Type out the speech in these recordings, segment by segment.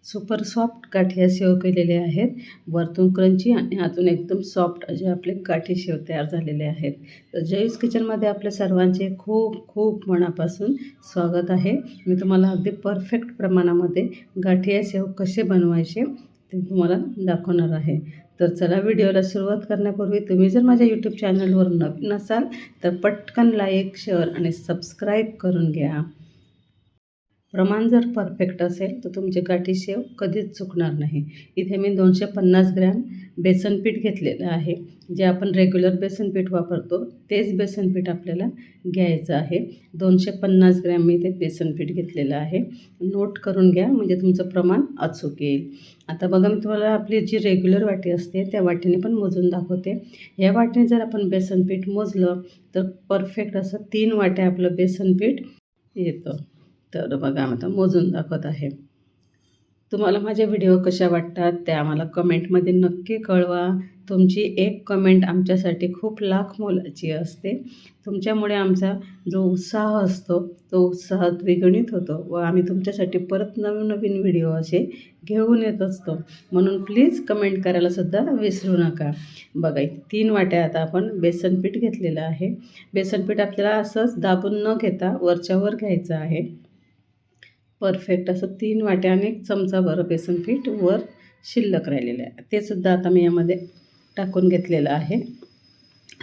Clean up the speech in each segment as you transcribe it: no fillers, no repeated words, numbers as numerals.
Super soft गाठीया शेव केलेले आहेत. वरतून क्रंची आणि आतून एकदम सॉफ्ट असे आपले गाठी शेव तयार झालेले आहेत. तर जयूस किचनमध्ये आपल्या सर्वांचे खूप खूप मनापासून स्वागत आहे. मी तुम्हाला अगदी परफेक्ट प्रमाणामध्ये गाठीया शेव कसे बनवायचे ते तुम्हाला दाखवणार आहे. तर चला व्हिडिओला सुरुवात करण्यापूर्वी तुम्ही जर माझ्या यूट्यूब चॅनलवर नवीन असाल तर पटकन लाईक, शेअर आणि सबस्क्राईब करून घ्या. प्रमाण जर परफेक्ट असेल तर तुमची गाठी शेव कधीच चुकणार नाही. इथे मी 250 ग्रॅम बेसन पीठ घेतलेलं आहे. जे आपण रेग्युलर बेसन पीठ वापरतो तेच बेसन पीठ आपल्याला घ्यायचं आहे. 250 ग्रॅम मी ते बेसन पीठ घेतलेलं आहे. नोट करून घ्या म्हणजे तुमचं प्रमाण अचूक येईल. आता बघा मी तुम्हाला आपली जी रेग्युलर वाटी असते त्या वाटीने पण मोजून दाखवते. या वाटीने जर आपण बेसन पीठ मोजलं तर परफेक्ट असं 3 वाट्या आपलं बेसन पीठ येतं. तर बघा आता मोजून दाखवत आहे. तुम्हाला माझे व्हिडिओ कशा वाटतात ते आम्हाला कमेंटमध्ये नक्की कळवा. तुमची एक कमेंट आमच्यासाठी खूप लाख मोलाची असते. तुमच्यामुळे आमचा जो उत्साह असतो तो उत्साह द्विगुणित होतो व आम्ही तुमच्यासाठी परत नवीन व्हिडिओ असे घेऊन येत असतो. म्हणून प्लीज कमेंट करायलासुद्धा विसरू नका. बघा 3 वाट्या आता आपण बेसन पीठ घेतलेलं आहे. बेसन पीठ आपल्याला असंच दाबून न घेता वरच्यावर घ्यायचं आहे. परफेक्ट असं 3 वाट्या आणि 1 चमचा बरं बेसन पीठ वर शिल्लक राहिलेलं आहे. ते सुद्धा आता मी यामध्ये टाकून घेतलेलं आहे.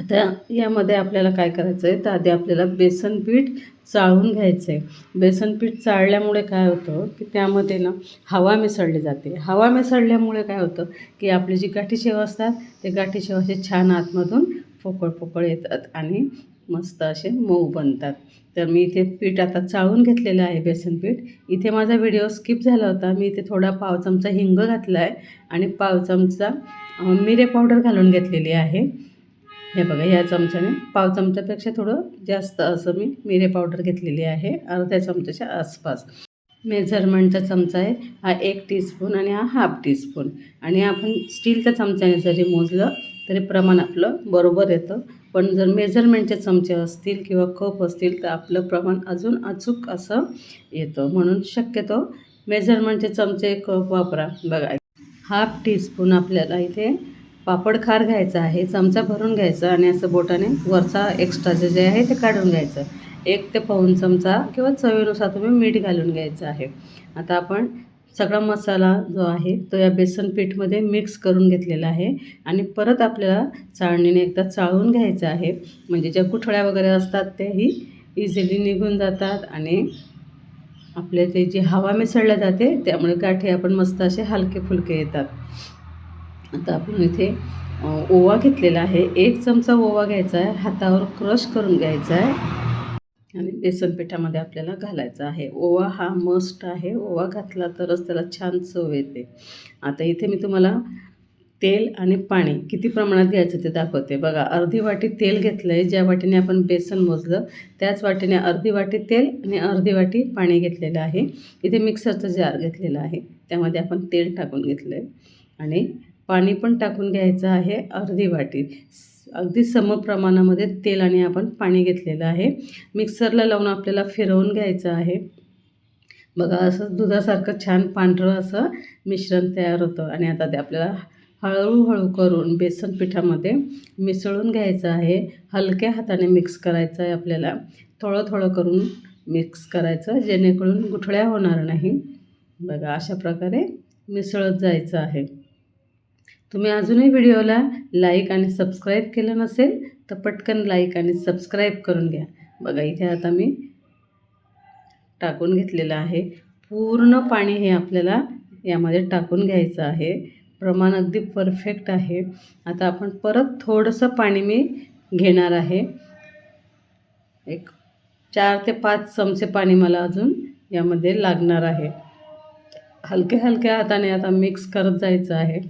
आता यामध्ये आपल्याला काय करायचं आहे तर आधी आपल्याला बेसन पीठ चाळून घ्यायचं आहे. बेसन पीठ चाळल्यामुळे काय होतं की त्यामध्ये ना हवा मिसळली जाते. हवा मिसळल्यामुळे काय होतं की आपली जी गाठी शेव असतात ते गाठी शेव असे छान आतमधून पोकळ येतात आणि मस्त असे मऊ बनतात. तर मी इथे पीठ आता चाळून घेतलेलं आहे बेसन पीठ. इथे माझा व्हिडिओ स्किप झाला होता. मी इथे थोडा पाव चमचा हिंग घातला आहे आणि पाव चमचा मिरे पावडर घालून घेतलेली आहे. हे बघा ह्या चमच्याने पाव चमच्यापेक्षा थोडं जास्त असं मी मिरे पावडर घेतलेली आहे. अर्ध्या चमच्याच्या आसपास. मेजरमेंटचा चमचा आहे हा 1 टीस्पून आणि हा हाफ टीस्पून. आणि आपण स्टीलच्या चमच्याने जरी मोजलं तरी प्रमाण आपलं बरोबर येतं. पण जर मेजरमेंटचे चमचे असतील किंवा कप असतील तर आपलं प्रमाण अजून अचूक असं येतं. म्हणून शक्यतो मेजरमेंटचे चमचे कप वापरा. बघा हाफ टीस्पून आपल्याला इथे पापड खार घ्यायचा आहे. चमचा भरून घ्यायचा आणि असं बोटाने वरचा एक्स्ट्राचं जे आहे ते काढून घ्यायचं. 1 ते पाऊण चमचा किंवा चवीनुसार तुम्ही मीठ घालून घ्यायचं आहे. आता आपण सगळा मसाला जो आहे तो या बेसन पीठमध्ये मिक्स करून घेतलेला आहे आणि परत आपल्याला चाळणीने एकदा चाळून घ्यायचं आहे. म्हणजे ज्या गुठळ्या वगैरे असतात तेही इझिली निघून जातात आणि आपले ते जी हवा मिसळल्या जाते त्यामुळे गाठी आपण मस्त असे हलके फुलके येतात. आता आपण इथे ओवा घेतलेला आहे. 1 चमचा ओवा घ्यायचा आहे. हातावर क्रश करून घ्यायचा आहे आणि बेसन पिठामध्ये आपल्याला घालायचा आहे. ओवा हा मस्ट आहे. ओवा घातला तरच त्याला छान चव येते. आता इथे मी तुम्हाला तेल आणि पाणी किती प्रमाणात घ्यायचं ते दाखवते. बघा अर्धी वाटी तेल घेतलं आहे. ज्या वाटीने आपण बेसन मोजलं त्याच वाटीने अर्धी वाटी तेल आणि अर्धी वाटी पाणी घेतलेलं आहे. इथे मिक्सरचं जार घेतलेलं आहे. त्यामध्ये आपण तेल टाकून घेतलं आहे आणि पाणी पण टाकून घ्यायचं आहे अर्धी वाटी. अगदी समप्रमाणामध्ये तेल आणि आपण पाणी घेतलेलं आहे. मिक्सरला लावून आपल्याला फिरवून घ्यायचं आहे. बघा असं दुधासारखं छान पांढरं असं मिश्रण तयार होतं आणि आता ते आपल्याला हळूहळू करून बेसन पिठामध्ये मिसळून घ्यायचं आहे. हलक्या हाताने मिक्स करायचं आहे आपल्याला. थोडं करून मिक्स करायचं जेणेकरून गुठळ्या होणार नाही. बघा अशा प्रकारे मिसळत जायचं आहे. तुम्ही अजूनही व्हिडिओला लाईक आणि सबस्क्राईब केलं नसेल तर पटकन लाईक आणि सबस्क्राईब करून घ्या. बघा इथे आता मी टाकून घेतलेलं आहे. पूर्ण पाणी हे आपल्याला यामध्ये टाकून घ्यायचं आहे. प्रमाण अगदी परफेक्ट आहे. आता आपण परत थोडंसं पाणी मी घेणार आहे. एक 4 ते 5 चमचे पाणी मला अजून यामध्ये लागणार आहे. हलक्या हाताने आता मिक्स करत जायचं आहे.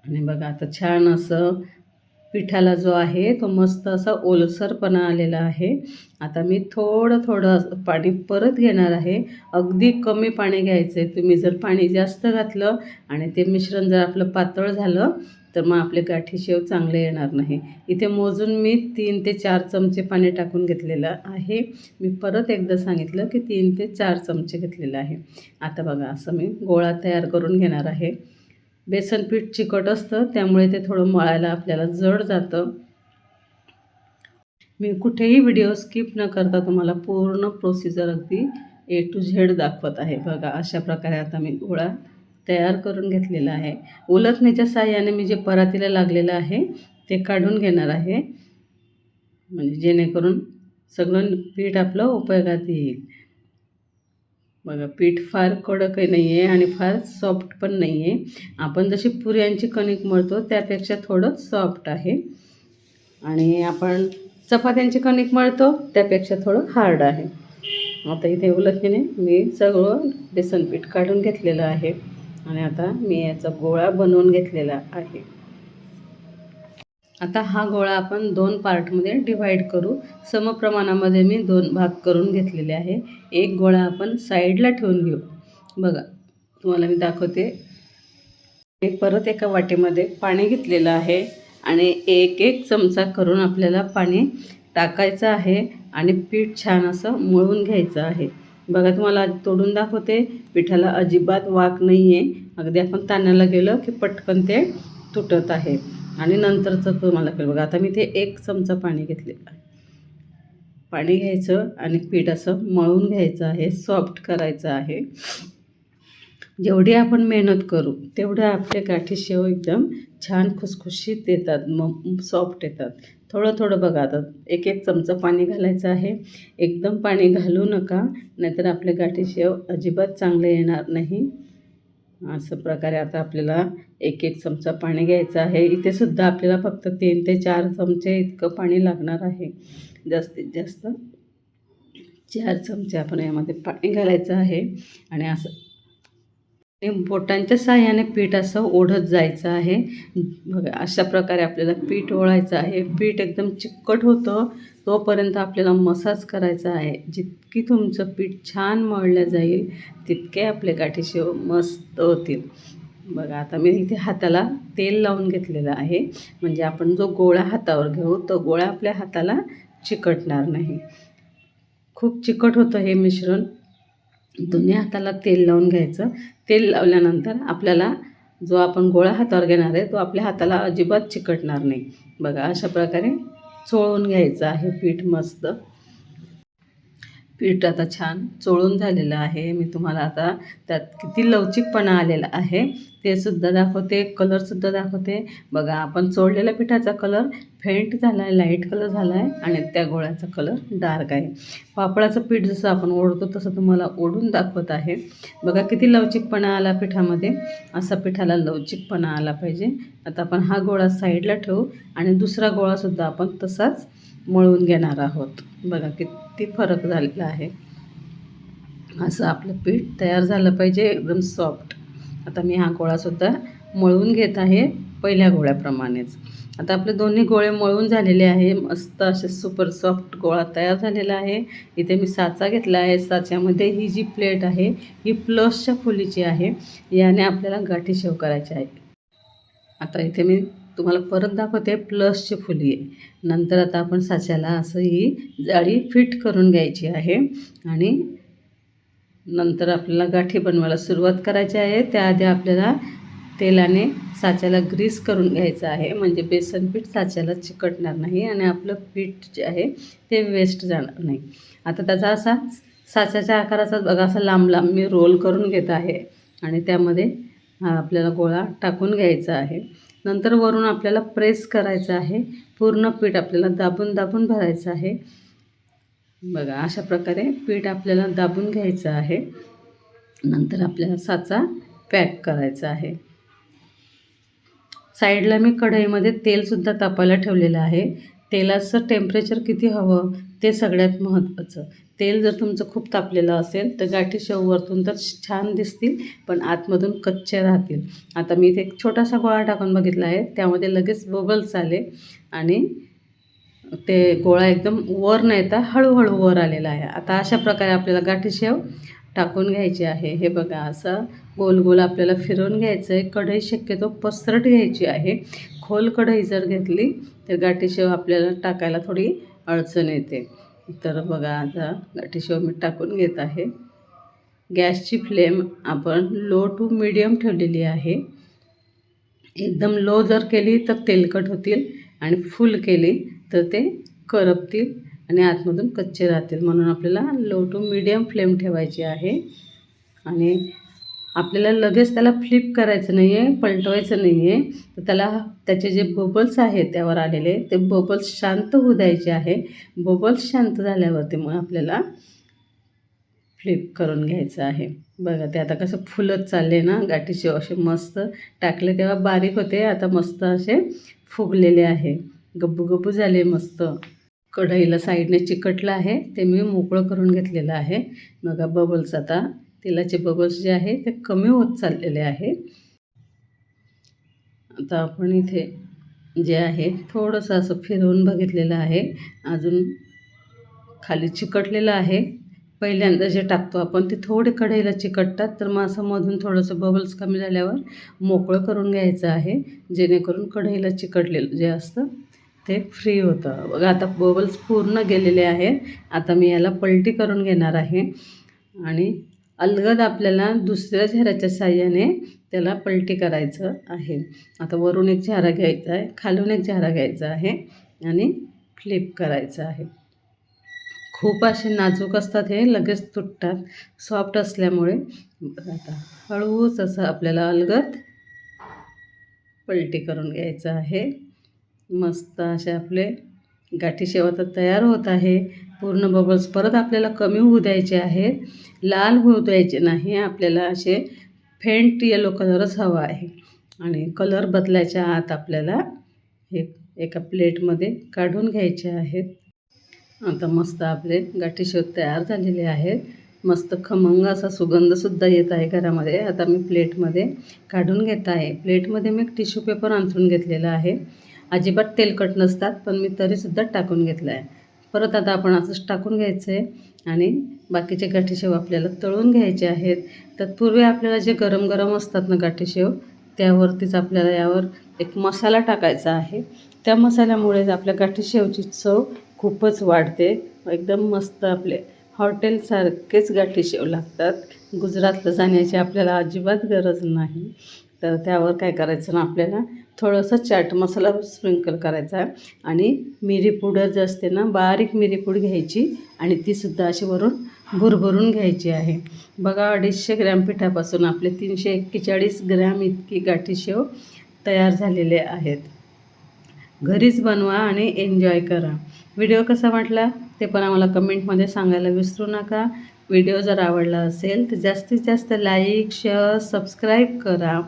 आणि बघा आता छान असं पिठाला जो आहे तो मस्त असा ओलसरपणा आलेला आहे. आता मी थोडं थोडं असं पाणी परत घेणार आहे. अगदी कमी पाणी घ्यायचं आहे. तुम्ही जर पाणी जास्त घातलं आणि ते मिश्रण जर आपलं पातळ झालं तर मग आपले गाठी शेव चांगले येणार नाही. इथे मोजून मी 3 ते 4 चमचे पाणी टाकून घेतलेलं आहे. मी परत एकदा सांगितलं की 3 ते 4 चमचे घेतलेलं आहे. आता बघा असं मी गोळा तयार करून घेणार आहे. बेसन पीठ चिकट असतं त्यामुळे ते थोडं मळायला आपल्याला जड जातं. मी कुठेही व्हिडिओ स्किप न करता तुम्हाला पूर्ण प्रोसिजर अगदी A to Z दाखवत आहे. बघा अशा प्रकारे आता मी गोळा तयार करून घेतलेला आहे. उलथण्याच्या साहाय्याने मी जे परातीला लागलेलं आहे ते काढून घेणार आहे, म्हणजे जेणेकरून सगळं पीठ आपलं उपयोगात येईल. बघा पीठ फार कडकही नाही आहे आणि फार सॉफ्ट पण नाही आहे. आपण जशी पुऱ्यांची कणिक मळतो त्यापेक्षा थोडं सॉफ्ट आहे आणि आपण चपात्यांची कणिक मळतो त्यापेक्षा थोडं हार्ड आहे. आता इथे उलटणीने मी सगळं बेसन पीठ काढून घेतलेलं आहे आणि आता मी याचा गोळा बनवून घेतलेला आहे. आता हा गोळा आपण 2 पार्टमध्ये डिव्हाइड करू. समप्रमाणामध्ये मी 2 भाग करून घेतलेले आहे. एक गोळा आपण साईडला ठेवून घेऊ. बघा तुम्हाला मी दाखवते. मी परत एका वाटीमध्ये पाणी घेतलेलं आहे आणि एक एक चमचा करून आपल्याला पाणी टाकायचं आहे आणि पीठ छान असं मळून घ्यायचं आहे. बघा तुम्हाला तोडून दाखवते. पिठाला अजिबात वाक नाही आहे. अगदी आपण ताणायला गेलं की पटकन ते तुटत आहे आणि नंतरचं तुम्हाला कळेल. बघा आता मी ते 1 चमचा पाणी घेतलेलं आहे. पाणी घ्यायचं आणि पीठ असं मळून घ्यायचं आहे, सॉफ्ट करायचं आहे. जेवढी आपण मेहनत करू तेवढं आपले गाठी शेव एकदम छान खुसखुशीत येतात, मग सॉफ्ट येतात. थोडं थोडं बघा आता 1-1 चमचा पाणी घालायचं आहे. एकदम पाणी घालू नका, नाहीतर आपले गाठी शेव अजिबात चांगले येणार नाही. असं प्रकारे आता आपल्याला 1-1 चमचा पाणी घ्यायचं आहे. इथे सुद्धा आपल्याला फक्त 3 ते 4 चमचे इतकं पाणी लागणार आहे. जास्तीत जास्त 4 चमचे आपण यामध्ये पाणी घालायचं आहे आणि असं बोटांच्या साहाय्याने पीठ असं ओढत जायचं आहे. बघा अशा प्रकारे आपल्याला पीठ ओढायचं आहे. पीठ एकदम चिकट होतं तोपर्यंत आपल्याला मसाज करायचा आहे. जितकी तुमचं पीठ छान मळलं जाईल तितके आपले गाठी शेव मस्त होतील. बघा आता मी इथे हाताला तेल लावून घेतलेलं आहे, म्हणजे आपण जो गोळा हातावर घेऊ तो गोळा आपल्या हाताला चिकटणार नाही. खूप चिकट होतं हे मिश्रण. दोन्ही हाताला तेल लावून घ्यायचं. तेल लावल्यानंतर आपल्याला जो आपण गोळा हातावर घेणार आहे तो आपल्या हाताला अजिबात चिकटणार नाही. बघा अशा प्रकारे चोळून घ्यायचं आहे पीठ मस्त. पीठ आता छान चोळून झालेलं आहे. मी तुम्हाला आता त्यात किती लवचिकपणा आलेला आहे ते सुद्धा दाखवते, कलरसुद्धा दाखवते. बघा आपण चोळलेल्या पिठाचा कलर फेंट झाला आहे, लाईट कलर झाला आहे आणि त्या गोळ्याचा कलर डार्क आहे. पापडाचं पीठ जसं आपण ओढतो तसं तुम्हाला ओढून दाखवत आहे. बघा किती लवचिकपणा आला पिठामध्ये. असा पिठाला लवचिकपणा आला पाहिजे. आता आपण हा गोळा साईडला ठेवू आणि दुसरा गोळासुद्धा आपण तसाच मळून घेणार आहोत. बघा किती फरक झालेला आहे. असं आपलं पीठ तयार झालं पाहिजे, एकदम सॉफ्ट. आता मी हा गोळासुद्धा मळून घेत आहे पहिल्या गोळ्याप्रमाणेच. आता आपले दोन्ही गोळे मळून झालेले आहे. मस्त असे सुपर सॉफ्ट गोळा तयार झालेला आहे. इथे मी साचा घेतला आहे. साच्यामध्ये ही जी प्लेट आहे ही प्लसच्या फुलीची आहे. याने आपल्याला गाठी शेव करायची आहे. आता इथे मी तुम्हाला परत दाखवते प्लसची फुली आहे. नंतर आता आपण साच्याला असं ही जाळी फिट करून घ्यायची आहे आणि नंतर आपल्याला गाठी बनवायला सुरुवात करायची आहे. त्याआधी आपल्याला तेलाने साच्याला ग्रीस करून घ्यायचं आहे, म्हणजे बेसन पीठ साच्याला चिकटणार नाही आणि आपलं पीठ जे आहे ते वेस्ट जाणार नाही. आता त्याचा असा साच्याच्या आकाराचा बघा असा लांब लांब मी रोल करून घेत आहे आणि त्यामध्ये हा आपल्याला गोळा टाकून घ्यायचा आहे. नंतर वरून आपल्याला प्रेस करायचं आहे. पूर्ण पीठ आपल्याला दाबून दाबून भरायचं आहे. बघा अशा प्रकारे पीठ आपल्याला दाबून घ्यायचं आहे. नंतर आपल्याला साचा पॅक करायचा आहे. साईडला मी कढईमध्ये तेलसुद्धा तापायला ठेवलेलं आहे. तेलाचं टेम्परेचर किती हवं ते सगळ्यात महत्त्वाचं. तेल जर तुमचं खूप तापलेलं असेल तर गाठी शेव वरतून तर छान दिसतील, पण आतमधून कच्चे राहतील. आता मी इथे एक छोटासा गोळा टाकून बघितला आहे, त्यामध्ये लगेच बबल्स आले आणि ते गोळा एकदम वर न येता हळूहळू वर आलेला आहे. आता अशा प्रकारे आपल्याला गाठी शेव टाकून घ्यायची आहे. हे बघा, असं गोल गोल आपल्याला फिरवून घ्यायचं आहे. कढई शक्यतो पसरट घ्यायची आहे. खोल कढई जर घेतली तर गाठी शेव आपल्याला टाकायला थोडी अडचण येते. तर बघा, आता गाठी शेव मी टाकून घेत आहे. गॅसची फ्लेम आपण लो टू मीडियम ठेवलेली आहे. एकदम लो जर केली तर तेलकट होतील आणि फुल केली तर ते करपतील आणि आतमधून कच्चे राहतील. म्हणून आपल्याला लो टू मीडियम फ्लेम ठेवायची आहे. आणि आपल्याला लगेच त्याला फ्लिप करायचं नाही आहे, पलटवायचं नाही आहे. तर त्याचे जे बबल्स आहेत त्यावर आलेले, ते बबल्स शांत होऊ द्यायचे आहे. बबल्स शांत झाल्यावरती मग आपल्याला फ्लिप करून घ्यायचं आहे. बघा, ते आता कसं फुलत चालले ना गाठी शेव. असे मस्त टाकले तेव्हा बारीक होते, आता मस्त असे फुगलेले आहे, गब्बू गब्बू झाले मस्त. कढईला साईडने चिकटलं आहे, ते मी मोकळं करून घेतलेलं आहे. बघा, बबल्स आता तेलाचे बबल्स जे आहे ते कमी होत चाललेले आहे. आता आपण इथे जे आहे थोडंसं असं फिरवून बघितलेलं आहे, अजून खाली चिकटलेलं आहे. पहिल्यांदा जे टाकतो आपण ते थोडे कढईला चिकटतात, तर मग असं मधून थोडंसं बबल्स कमी झाल्यावर मोकळं करून घ्यायचं आहे, जेणेकरून कढईला चिकटलेलं जे असतं ते फ्री होतं. बघा, आता बबल्स पूर्ण गेलेले आहेत. आता मी याला पलटी करून घेणार आहे आणि अलगद आपल्याला दुसऱ्या झाऱ्याच्या साहाय्याने त्याला पलटी करायचं आहे. आता वरून एक झारा घ्यायचा आहे, खालून एक झारा घ्यायचा आहे आणि फ्लिप करायचं आहे. खूप असे नाजूक असतात, हे लगेच तुटतात सॉफ्ट असल्यामुळे. आता हळूच असं आपल्याला अलगद पलटी करून घ्यायचं आहे. मस्त असे आपले गाठी शेव आता तयार होत आहे. पूर्ण बबल्स परत आपल्याला कमी होऊ द्यायचे आहेत, लाल होऊ द्यायचे नाही. आपल्याला असे फेंट येलो कलरच हवा आहे आणि कलर बदलायच्या आत आपल्याला हे एका प्लेटमध्ये काढून घ्यायचे आहेत. आता मस्त आपले गाठी शेव तयार झालेले आहेत. मस्त खमंग असा सुगंधसुद्धा येत आहे घरामध्ये. आता मी प्लेटमध्ये काढून घेत आहे. प्लेटमध्ये मी टिश्यू पेपर अंथरून घेतलेला आहे. अजिबात तेलकट नसतात, पण मी तरीसुद्धा टाकून घेतलं आहे. परत आता आपण असंच टाकून घ्यायचं आहे आणि बाकीचे गाठी शेव आपल्याला तळून घ्यायचे आहेत. तत्पूर्वी आपल्याला जे गरम गरम असतात ना गाठी शेव, त्यावरतीच आपल्याला यावर एक मसाला टाकायचा आहे. त्या मसाल्यामुळे आपल्या गाठी शेवची चव खूपच वाढते. एकदम मस्त आपले हॉटेलसारखेच गाठी शेव लागतात. गुजरातला जाण्याची आपल्याला अजिबात गरज नाही. तर त्यावर काय करायचं ना, आपल्याला थोडंसं चाट मसाला स्प्रिंकल करायचा आणि मिरी पावडर जे असते ना, बारीक मिरी पूड घ्यायची आणि तीसुद्धा अशी वरून भुरभरून घ्यायची आहे. बघा, 250 ग्रॅम पिठापासून आपले 341 ग्रॅम इतकी गाठी शेव तयार झालेले आहेत. घरीच बनवा आणि एन्जॉय करा. व्हिडिओ कसा वाटला ते पण आम्हाला कमेंटमध्ये सांगायला विसरू नका. व्हिडिओ जर आवडला असेल तर जास्तीत जास्त लाईक, शेअर, सबस्क्राईब करा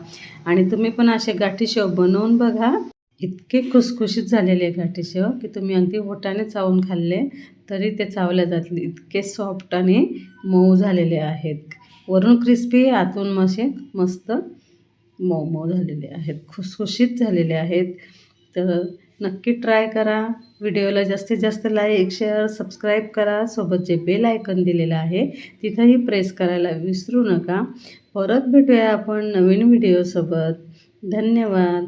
आणि तुम्ही पण असे गाठी शेव बनवून बघा. इतके खुसखुशीत झालेले गाठी शेव की तुम्ही अगदी ओठाने चावून खाल्ले तरी ते चावल्या जातील, इतके सॉफ्ट आणि मऊ झालेले आहेत. वरून क्रिस्पी, आतून असे मस्त मऊ मऊ झालेले आहेत, खुसखुशीत झालेले आहेत. तर नक्की ट्राय करा. व्हिडिओला जास्तीत जास्त लाईक, शेअर, सबस्क्राईब करा. सोबत जे बेल आयकन दिलेलं आहे तिथंही प्रेस करायला विसरू नका. परत भेटूया आपण नवीन व्हिडिओसोबत. धन्यवाद.